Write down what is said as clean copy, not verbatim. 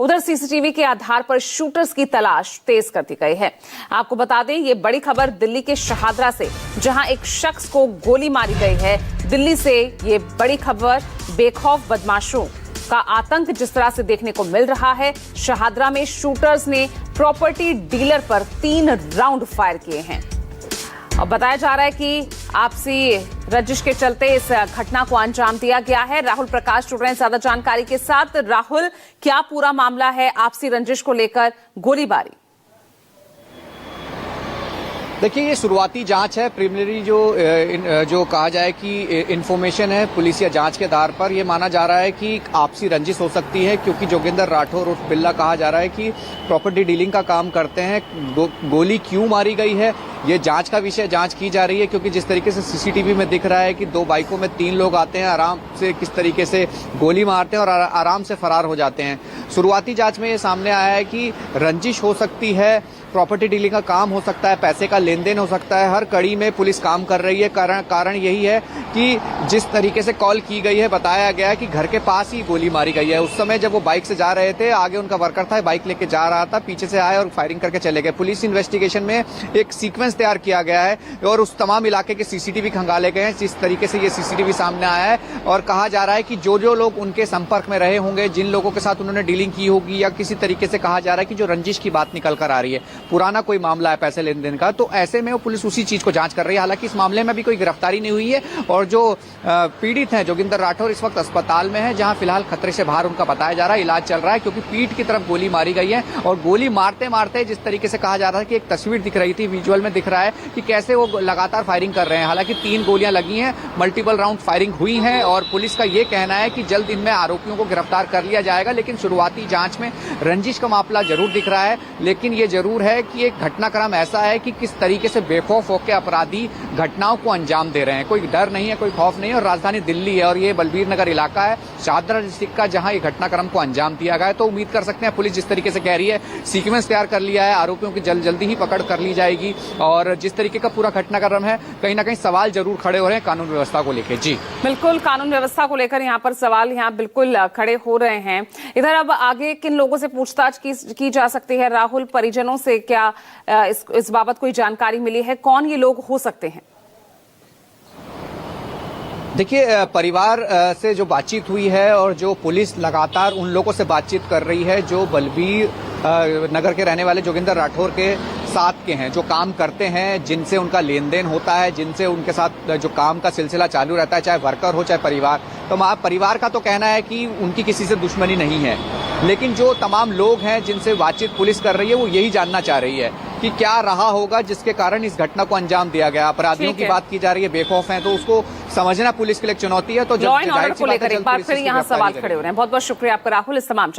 उधर सीसीटीवी के आधार पर शूटर्स की तलाश तेज कर दी गई है। आपको बता दें, ये बड़ी खबर दिल्ली के शहादरा से, जहां एक शख्स को गोली मारी गई है। दिल्ली से ये बड़ी खबर, बेखौफ बदमाशों का आतंक जिस तरह से देखने को मिल रहा है। शहादरा में शूटर्स ने प्रॉपर्टी डीलर पर 3 राउंड फायर किए हैं और बताया जा रहा है कि आपसी रंजिश के चलते इस घटना को अंजाम दिया गया है। राहुल प्रकाश जुड़ रहे हैं ज्यादा जानकारी के साथ। राहुल, क्या पूरा मामला है आपसी रंजिश को लेकर गोलीबारी? देखिए, ये शुरुआती जांच है। प्रिलिमिनरी जो कहा जाए कि इन्फॉर्मेशन है पुलिस या जांच के आधार पर, यह माना जा रहा है कि आपसी रंजिश हो सकती है, क्योंकि जोगिंदर राठौर उर्फ बिल्ला कहा जा रहा है कि प्रॉपर्टी डीलिंग का काम करते हैं। गोली क्यों मारी गई है, ये जांच का विषय, जांच की जा रही है। क्योंकि जिस तरीके से सीसीटीवी में दिख रहा है कि 2 बाइकों में 3 लोग आते हैं, आराम से किस तरीके से गोली मारते हैं और आराम से फरार हो जाते हैं। शुरुआती जांच में ये सामने आया है कि रंजिश हो सकती है, प्रॉपर्टी डीलिंग का काम हो सकता है, पैसे का लेन देन हो सकता है। हर कड़ी में पुलिस काम कर रही है। कारण यही है कि जिस तरीके से कॉल की गई है, बताया गया है कि घर के पास ही गोली मारी गई है। उस समय जब वो बाइक से जा रहे थे, आगे उनका वर्कर था, बाइक लेके जा रहा था, पीछे से आए और फायरिंग करके चले गए। पुलिस इन्वेस्टिगेशन में एक सीक्वेंस तैयार किया गया है और उस तमाम इलाके के सीसीटीवी खंगाले गए हैं। जिस तरीके से ये सीसीटीवी सामने आया है और कहा जा रहा है कि जो लोग उनके संपर्क में रहे होंगे, जिन लोगों के साथ उन्होंने डीलिंग की होगी, या किसी तरीके से कहा जा रहा है कि जो रंजिश की बात निकल कर आ रही है, पुराना कोई मामला है पैसे लेन देन का, तो ऐसे में वो पुलिस उसी चीज को जांच कर रही है। हालांकि इस मामले में अभी कोई गिरफ्तारी नहीं हुई है और जो पीड़ित हैं जोगिंदर राठौर, इस वक्त अस्पताल में है, जहां फिलहाल खतरे से बाहर उनका बताया जा रहा है, इलाज चल रहा है। क्योंकि पीठ की तरफ गोली मारी गई है और गोली मारते मारते जिस तरीके से कहा जा रहा है कि एक तस्वीर दिख रही थी, विजुअल में दिख रहा है कि कैसे वो लगातार फायरिंग कर रहे हैं। हालांकि 3 गोलियां लगी हैं, मल्टीपल राउंड फायरिंग हुई है और पुलिस का ये कहना है कि जल्द इनमें आरोपियों को गिरफ्तार कर लिया जाएगा। लेकिन शुरुआती जांच में रंजिश का मामला जरूर दिख रहा है। लेकिन ये जरूर है कि एक घटनाक्रम ऐसा है कि किस तरीके से बेखौफ होकर अपराधी घटनाओं को अंजाम दे रहे हैं। कोई डर नहीं है, कोई खौफ नहीं है। और राजधानी दिल्ली है और ये बलबीर नगर इलाका है, शाहदरा डिस्ट्रिक्ट का, जहां ये घटनाक्रम को अंजाम दिया गया है। तो उम्मीद कर सकते हैं पुलिस जिस तरीके से कह रही है, सीक्वेंस तैयार कर लिया है, आरोपियों की जल्दी ही पकड़ कर ली जाएगी। और जिस तरीके का पूरा घटनाक्रम है, कहीं ना कहीं सवाल जरूर खड़े हो रहे हैं कानून व्यवस्था को लेकर। जी बिल्कुल, कानून व्यवस्था को लेकर यहाँ पर सवाल बिल्कुल खड़े हो रहे हैं। इधर अब आगे किन लोगों से पूछताछ की जा सकती है? राहुल, परिजनों से क्या इस बाबत कोई जानकारी मिली है? कौन ये लोग हो सकते हैं? देखिए, परिवार से जो बातचीत हुई है और जो पुलिस लगातार उन लोगों से बातचीत कर रही है जो बलबीर नगर के रहने वाले जोगिंदर राठौर के साथ के हैं, जो काम करते हैं, जिनसे उनका लेन देन होता है, जिनसे उनके साथ जो काम का सिलसिला चालू रहता है, चाहे वर्कर हो चाहे परिवार। तो परिवार का तो कहना है कि उनकी किसी से दुश्मनी नहीं है। लेकिन जो तमाम लोग हैं जिनसे बातचीत पुलिस कर रही है, वो यही जानना चाह रही है कि क्या रहा होगा जिसके कारण इस घटना को अंजाम दिया गया। अपराधियों की बात की जा रही है, बेखौफ हैं, तो उसको समझना पुलिस के लिए एक चुनौती है। तो लॉ एंड ऑर्डर को लेकर एक बार फिर यहाँ सवाल खड़े हो रहे हैं। बहुत बहुत शुक्रिया आपका राहुल इस तमाम